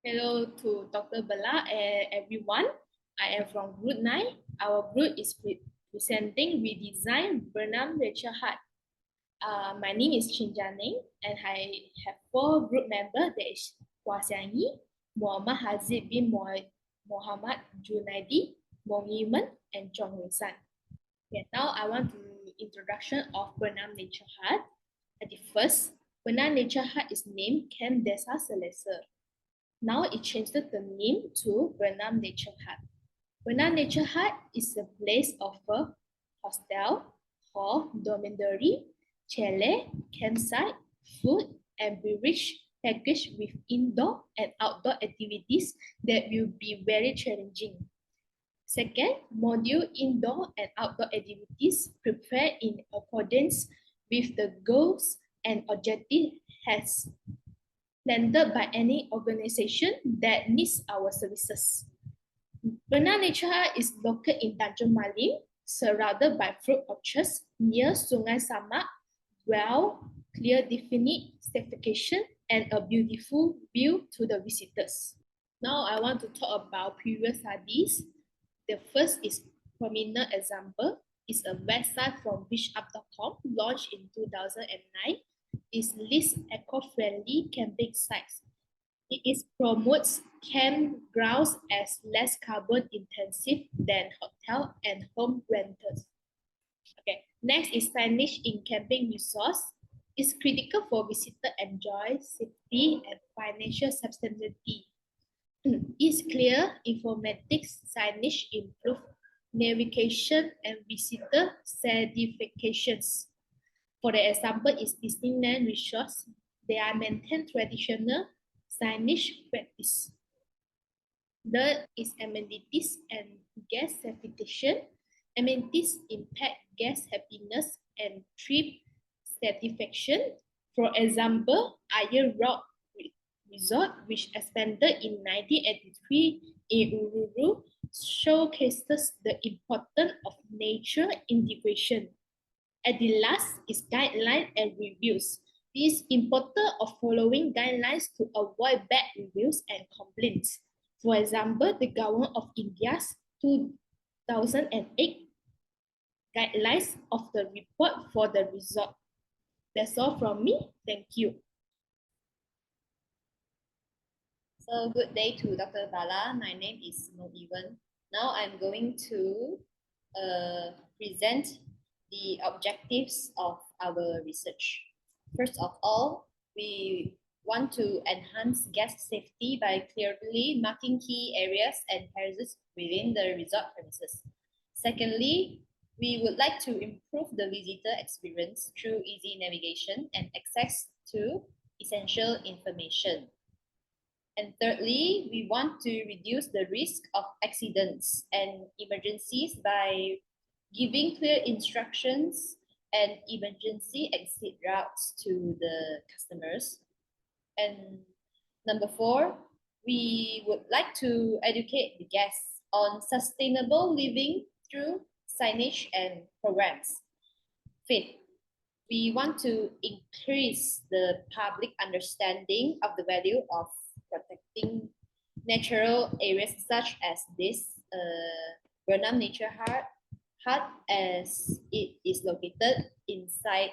Hello to Dr. Bala and everyone. I am from Group 9. Our group is presenting Re-Design Bernam Nature Hut. My name is Xiang and I have four group members. That is Xiang, Muhammad HAZIQ bin Muhammad JUNADI, MONG and CHEONG. Okay, now I want to introduction of Bernam Nature Hut. At the first, Bernam Nature Hut is named Camp Desa Selesa. Now it changed the name to Bernam Nature Hut. Bernam Nature Hut is a place of a hostel, hall, dormitory, chalet, campsite, food, and beverage packaged with indoor and outdoor activities that will be very challenging. Second, module indoor and outdoor activities prepared in accordance with the goals and objectives has landed by any organization that needs our services. Bernam Nature Hut is located in Tanjung Malim, surrounded by fruit orchards near Sungai Samak, well, clear definite certification, and a beautiful view to the visitors. Now I want to talk about previous studies. The first is prominent example is a website from beachup.com launched in 2009. It lists eco-friendly camping sites. It promotes campgrounds as less carbon intensive than hotel and home rentals. Okay, next is signage in camping resorts. It's critical for visitors enjoy safety and financial sustainability. It's clear informative signage improve navigation and visitor certifications. For the example, is Disneyland resorts. They are maintain traditional signage practice. Third is amenities and guest certification. Amenities impact guest happiness and trip satisfaction. For example, Iron Rock Resort, which expanded in 1983 in Uluru, showcases the importance of nature integration. At the last is guidelines and reviews. It is important of following guidelines to avoid bad reviews and complaints. For example, the Government of India's 2008 guidelines of the report for the resort. That's all from me. Thank you. So good day to Dr. Bala. My name is Mohivan. Now I'm going to present the objectives of our research. First of all, we want to enhance guest safety by clearly marking key areas and hazards within the resort premises. Secondly, we would like to improve the visitor experience through easy navigation and access to essential information. And thirdly, we want to reduce the risk of accidents and emergencies by giving clear instructions and emergency exit routes to the customers. And number four, we would like to educate the guests on sustainable living through signage and programs. Fifth, we want to increase the public understanding of the value of protecting natural areas such as this Bernam Nature Hut, as it is located inside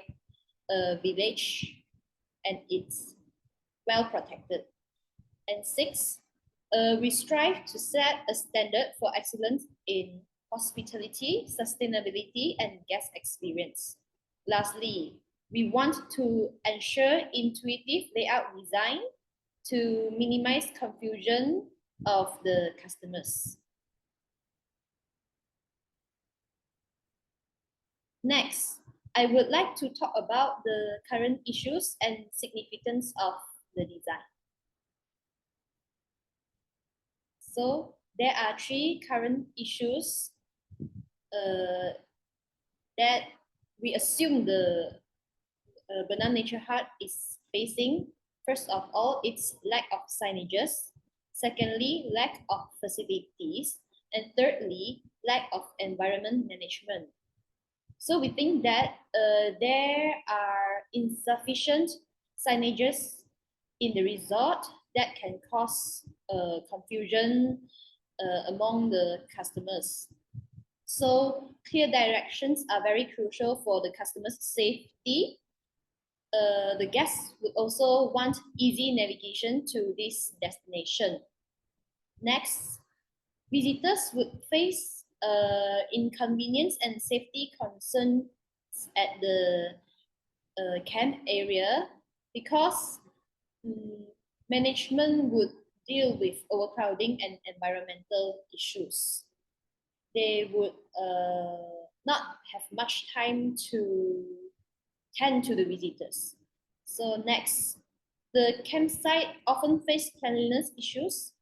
a village and it's well protected. And six, we strive to set a standard for excellence in hospitality, sustainability, and guest experience. Lastly, we want to ensure intuitive layout design to minimize confusion of the customers. Next, I would like to talk about the current issues and significance of the design. So there are three current issues that we assume the Bernam Nature Hut is facing. First of all, it's lack of signages. Secondly, lack of facilities. And thirdly, lack of environment management. So we think that there are insufficient signages in the resort that can cause confusion among the customers. So clear directions are very crucial for the customer's safety. The guests would also want easy navigation to this destination. Next, visitors would face inconvenience and safety concerns at the camp area because management would deal with overcrowding and environmental issues. They would not have much time to tend to the visitors. So next, the campsite often face cleanliness issues.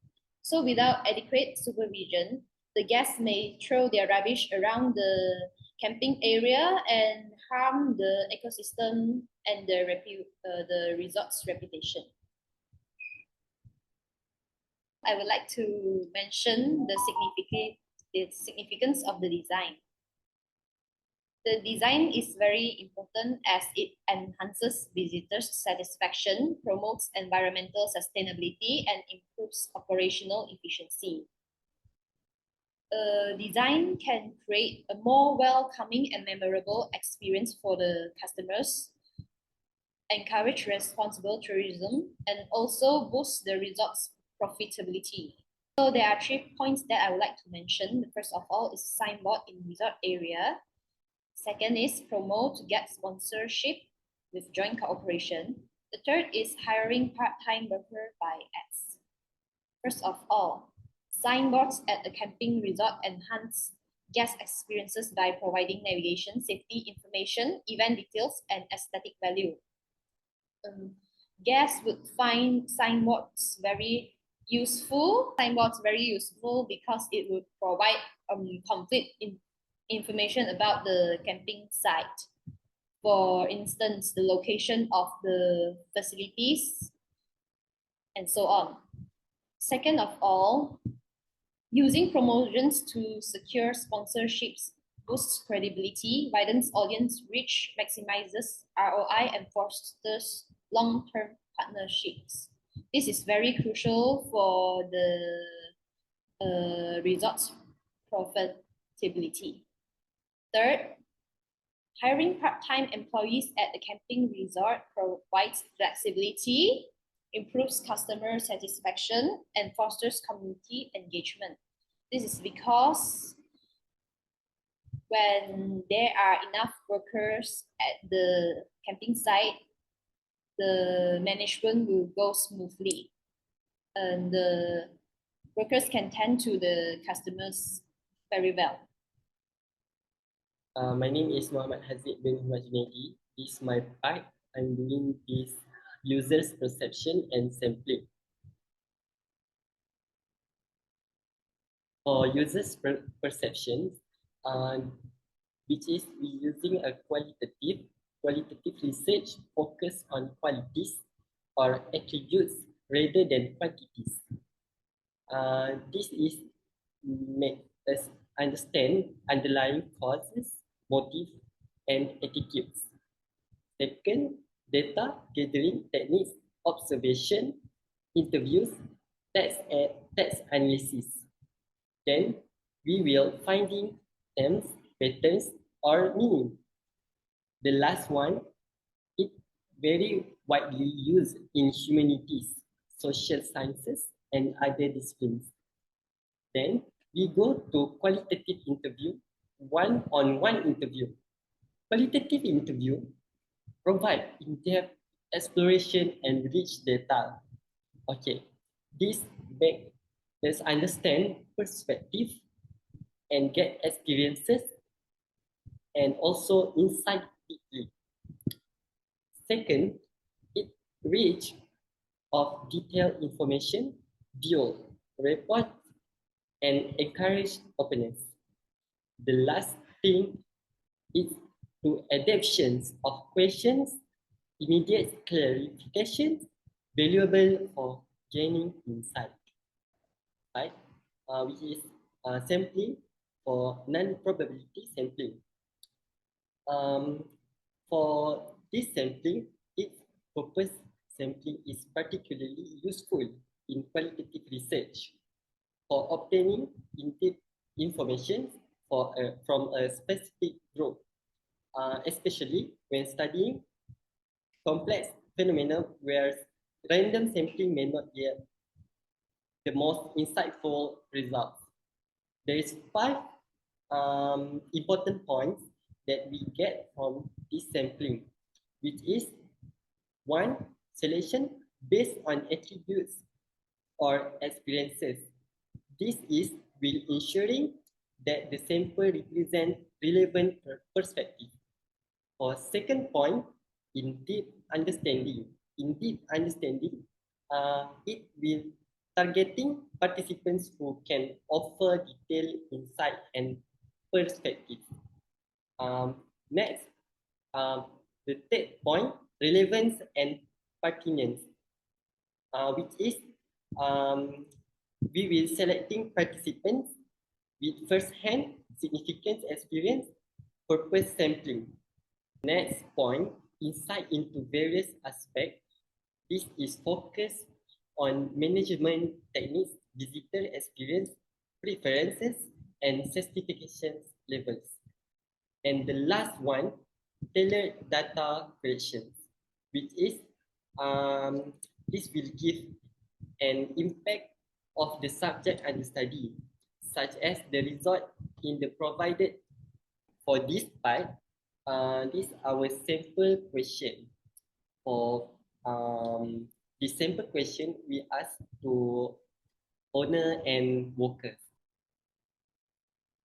So without adequate supervision, the guests may throw their rubbish around the camping area and harm the ecosystem and the resort's reputation. I would like to mention the significance of the design. The design is very important as it enhances visitors' satisfaction, promotes environmental sustainability, and improves operational efficiency. Design can create a more welcoming and memorable experience for the customers, encourage responsible tourism, and also boost the resort's profitability. So there are 3 points that I would like to mention. The first of all is signboard in resort area. Second is promote to get sponsorship with joint cooperation. The third is hiring part-time worker by ads. First of all, signboards at a camping resort enhance guest experiences by providing navigation, safety information, event details, and aesthetic value. Guests would find signboards very useful. Signboards very useful because it would provide complete information about the camping site. For instance, the location of the facilities and so on. Second of all, using promotions to secure sponsorships boosts credibility, widens audience reach, maximizes ROI, and fosters long-term partnerships. This is very crucial for the resort's profitability. Third, hiring part-time employees at the camping resort provides flexibility, improves customer satisfaction, and fosters community engagement. This is because when there are enough workers at the camping site, the management will go smoothly and the workers can tend to the customers very well. My name is Muhammad HAZIQ bin JUNADI. This is my part. I'm doing this users perception and sampling. For users perception, which is we using a qualitative research focused on qualities or attributes rather than quantities. This is make us understand underlying causes, motives, and attitudes. Second, data gathering techniques, observation, interviews, text analysis. Then we will finding themes, patterns, or meaning. The last one, it very widely used in humanities, social sciences, and other disciplines. Then we go to qualitative interview, one-on-one interview. Qualitative interview provide in-depth exploration and rich data. Okay, this makes us understand perspective and get experiences and also insight deeply. Second, it rich of detailed information, build report, and encourage openness. The last thing is to adaptations of questions, immediate clarifications, valuable for gaining insight. Right? Which is sampling for non-probability sampling. For this sampling, its purpose sampling is particularly useful in qualitative research for obtaining in-depth information from a specific group, especially when studying complex phenomena where random sampling may not yield the most insightful results. There is 5 important points that we get from this sampling, which is 1. Selection based on attributes or experiences. This is will ensuring that the sample represents relevant perspective. For second point, in-depth understanding. In-depth understanding, it will targeting participants who can offer detailed insight and perspective. Next, the third point, relevance and pertinence, which is we will selecting participants with first-hand significance experience, purpose sampling. Next point, insight into various aspects. This is focused on management techniques, visitor experience, preferences, and certification levels. And the last one, tailored data collections, which is this will give an impact of the subject under study, such as the result in the provided. For this part, this is our sample question. For the sample question, we ask to owner and workers.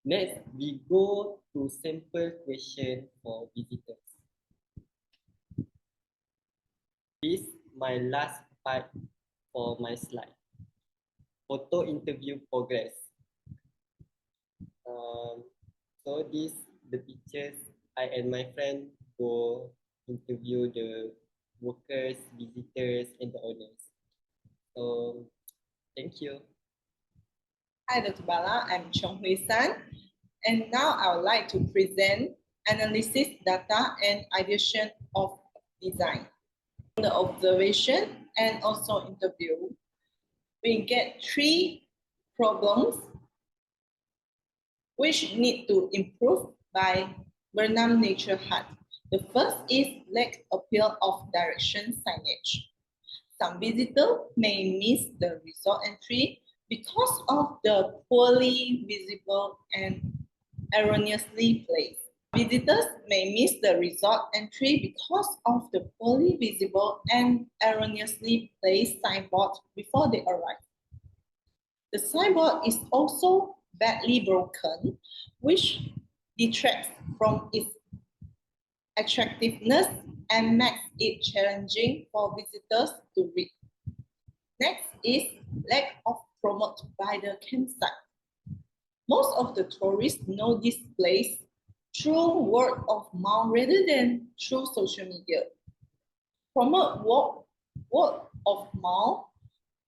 Next, we go to sample question for visitors. This is my last part for my slide. Photo interview progress. So this the pictures I and my friend go interview the workers, visitors, and the owners. So thank you. Hi, Dr. Bala. I'm Chong Hui San, and now I would like to present analysis, data, and ideation of design. The observation and also interview, we get 3 problems which need to improve by Bernam Nature Hut. The first is lack appeal of direction signage. Some visitors may miss the resort entry because of the poorly visible and erroneously placed. Visitors may miss the resort entry because of the poorly visible and erroneously placed signboard before they arrive. The signboard is also badly broken, which detracts from its attractiveness and makes it challenging for visitors to read. Next is lack of promote by the campsite. Most of the tourists know this place through word of mouth rather than through social media. Promote word of mouth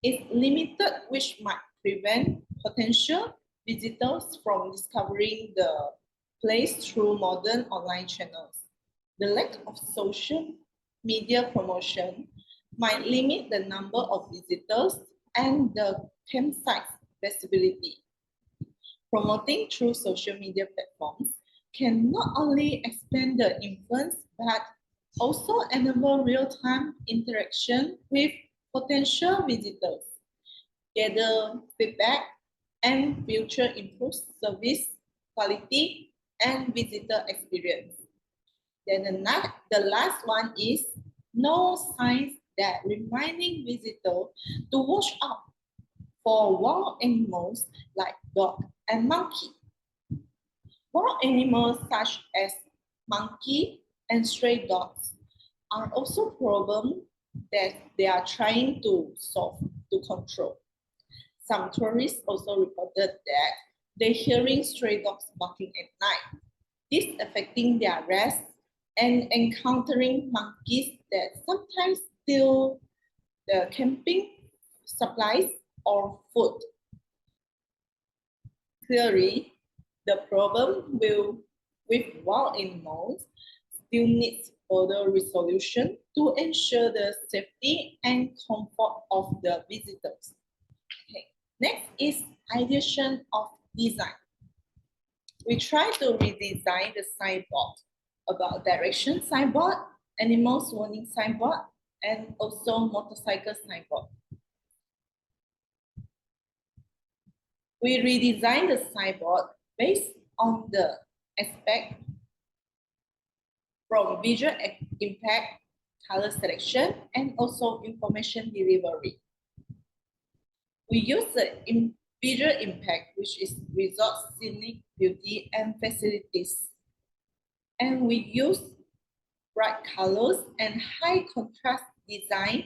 is limited, which might prevent potential visitors from discovering the place through modern online channels. The lack of social media promotion might limit the number of visitors and the campsite's visibility. Promoting through social media platforms can not only expand the influence, but also enable real-time interaction with potential visitors, gather feedback, and future improve service quality and visitor experience. Then the last one is no signs that reminding visitors to watch out for wild animals like dog and monkey. Wild animals such as monkey and stray dogs are also problems that they are trying to solve, to control. Some tourists also reported that they're hearing stray dogs barking at night. This affecting their rest and encountering monkeys that sometimes steal the camping supplies or food. Clearly, the problem with wild animals still needs further resolution to ensure the safety and comfort of the visitors. Next is ideation of design. We try to redesign the signboard about direction signboard, animals warning signboard, and also motorcycle signboard. We redesign the signboard based on the aspect from visual impact, color selection, and also information delivery. We use the visual impact, which is resort, scenic beauty, and facilities. And we use bright colors and high contrast design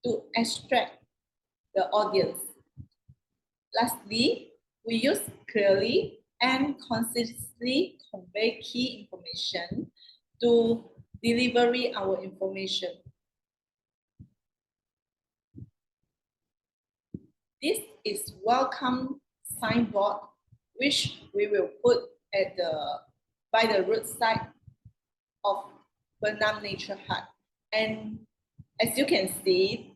to attract the audience. Lastly, we use clearly and concisely convey key information to deliver our information. This is welcome signboard, which we will put at by the roadside of Bernam Nature Hut. And as you can see,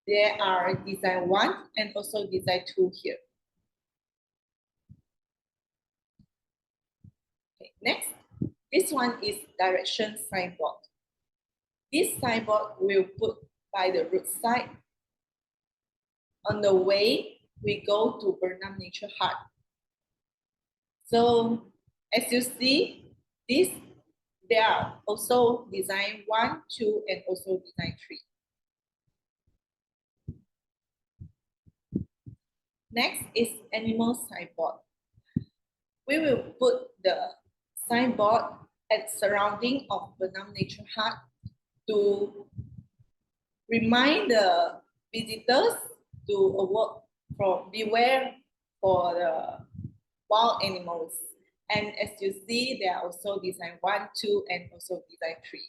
there are design 1 and also design 2 here. Okay, next, this one is direction signboard. This signboard will put by the roadside on the way we go to Bernam Nature Hut. So as you see, there are also design 1, 2, and also design 3. Next is animal signboard. We will put the signboard at surrounding of Bernam Nature Hut to remind the visitors to beware for the wild animals. And as you see, there are also design 1, 2, and also design 3.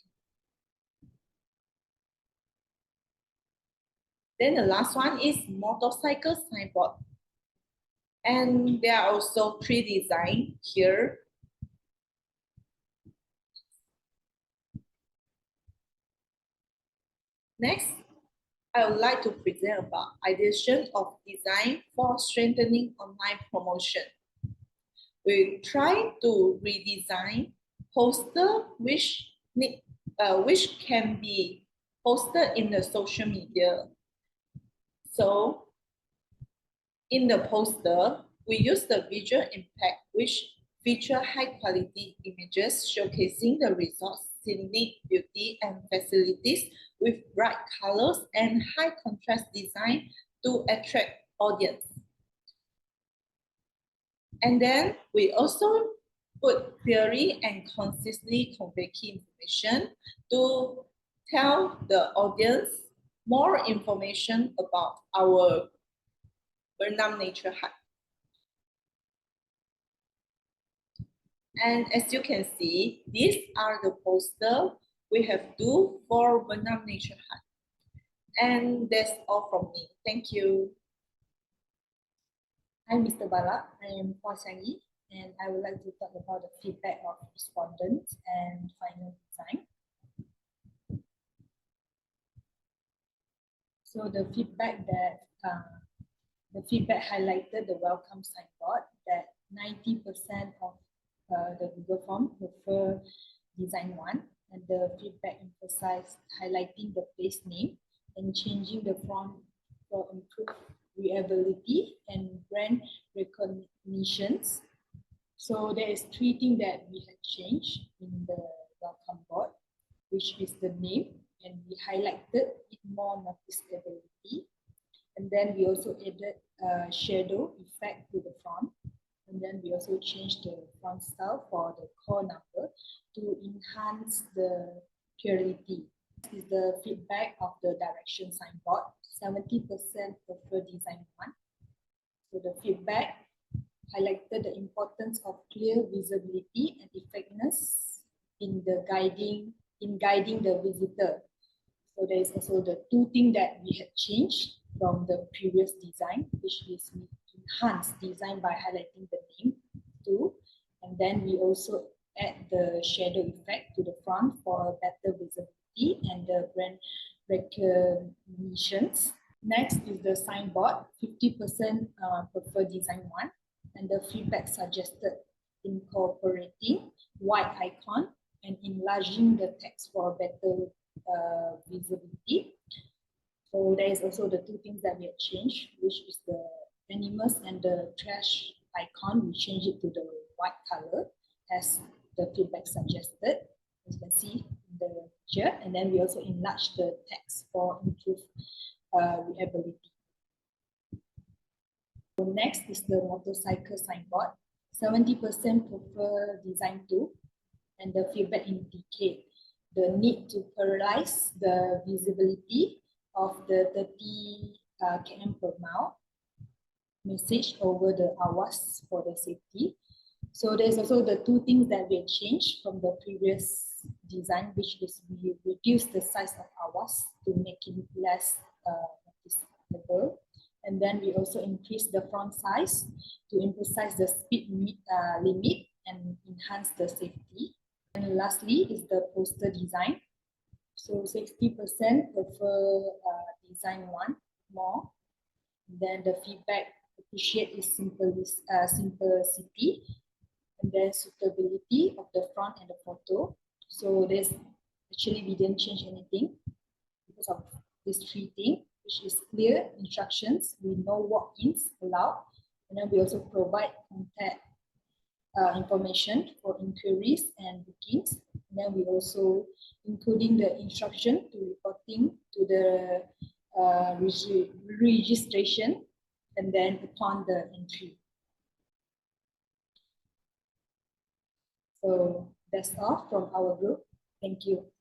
Then the last one is motorcycle signboard. And there are also 3 designs here. Next, I would like to present about ideation of design for strengthening online promotion. We try to redesign poster which can be posted in the social media. So in the poster, we use the visual impact which feature high quality images showcasing the resort's scenic beauty and facilities with bright colors and high contrast design to attract audience. And then we also put clearly and concisely convey key information to tell the audience more information about our Bernam Nature Hut. And as you can see, these are the posters we have do for Bernam Nature Hut. And that's all from me. Thank you. Hi, Mr. Bala. I am Xiang, and I would like to talk about the feedback of respondents and final design. So the feedback highlighted the welcome signboard that 90% of the Google form prefer design 1, and the feedback emphasized highlighting the place name and changing the font for improved readability and brand recognitions. So there is 3 things that we had changed in the welcome board, which is the name, and we highlighted it more noticeability. And then we also added a shadow effect to the font. And then we also changed the font style for the core number to enhance the clarity. This is the feedback of the direction signboard. 70% prefer design 1. So the feedback highlighted the importance of clear visibility and effectiveness in guiding the visitor. So there is also the 2 things that we had changed from the previous design, which is we enhanced design by highlighting the name too. And then we also add the shadow effect to the front for better visibility and the brand recognitions. Next is the signboard. 50% prefer design 1, and the feedback suggested incorporating white icon and enlarging the text for better visibility. So there is also the two things that we have changed, which is the animals and the trash icon. We change it to the white color as the feedback suggested, as you can see in the picture. And then we also enlarge the text for improved readability. So next is the motorcycle signboard. 70% prefer design 2, and the feedback indicate the need to parallelize the visibility of the 30 km per mile message over the hours for the safety. So there's also the two things that we changed from the previous design, which is we reduce the size of hours to make it less noticeable. And then we also increase the font size to emphasize the speed limit and enhance the safety. And lastly is the poster design. So 60% prefer design 1 more. Then the feedback appreciate is simplicity, and then suitability of the front and the photo. So there's actually we didn't change anything because of this three things, which is clear instructions. We know walk-ins allowed, and then we also provide contact information for inquiries and bookings. And then we also including the instruction to reporting to the registration and then upon the entry. So that's all from our group. Thank you.